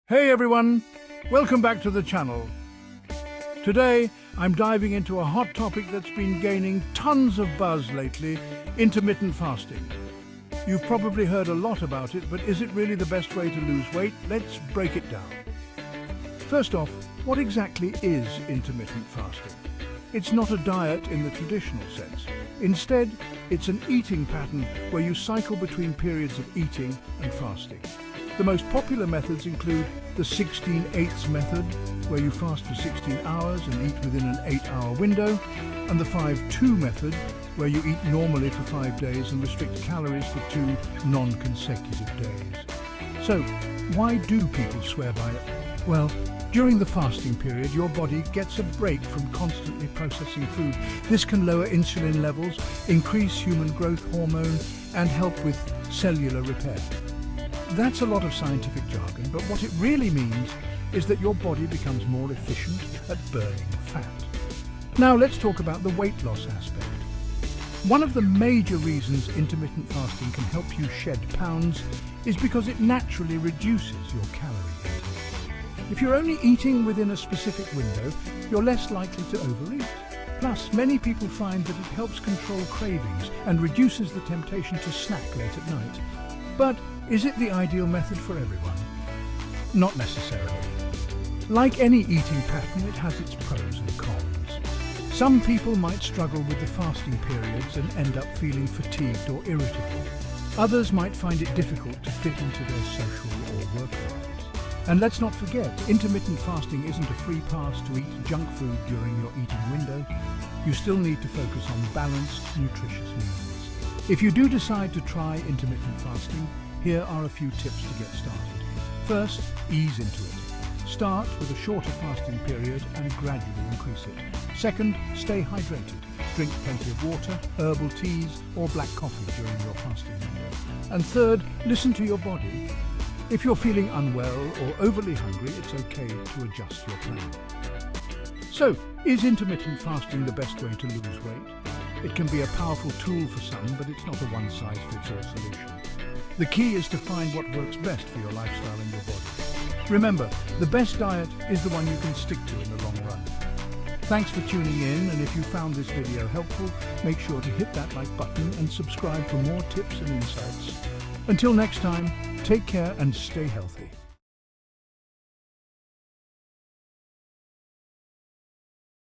Hey everyone, welcome back to the channel. Today, I'm diving into a hot topic that's been gaining tons of buzz lately, intermittent fasting. You've probably heard a lot about it, but is it really the best way to lose weight? Let's break it down. First off, what exactly is intermittent fasting? It's not a diet in the traditional sense. Instead, it's an eating pattern where you cycle between periods of eating and fasting. The most popular methods include the 16/8 method, where you fast for 16 hours and eat within an 8-hour window, and the 5/2 method, where you eat normally for 5 days and restrict calories for 2 non-consecutive days. So, why do people swear by it? Well, during the fasting period, your body gets a break from constantly processing food. This can lower insulin levels, increase human growth hormone, and help with cellular repair. That's a lot of scientific jargon, but what it really means is that your body becomes more efficient at burning fat. Now let's talk about the weight loss aspect. One of the major reasons intermittent fasting can help you shed pounds is because it naturally reduces your calorie intake. If you're only eating within a specific window, you're less likely to overeat. Plus, many people find that it helps control cravings and reduces the temptation to snack late at night. But is it the ideal method for everyone? Not necessarily. Like any eating pattern, it has its pros and cons. Some people might struggle with the fasting periods and end up feeling fatigued or irritable. Others might find it difficult to fit into their social or work lives. And let's not forget, intermittent fasting isn't a free pass to eat junk food during your eating window. You still need to focus on balanced, nutritious meals. If you do decide to try intermittent fasting, here are a few tips to get started. First, ease into it. Start with a shorter fasting period and gradually increase it. Second, stay hydrated. Drink plenty of water, herbal teas, or black coffee during your fasting window. And third, listen to your body. If you're feeling unwell or overly hungry, it's okay to adjust your plan. So, is intermittent fasting the best way to lose weight? It can be a powerful tool for some, but it's not a one-size-fits-all solution. The key is to find what works best for your lifestyle and your body. Remember, the best diet is the one you can stick to in the long run. Thanks for tuning in, and if you found this video helpful, make sure to hit that like button and subscribe for more tips and insights. Until next time, take care and stay healthy.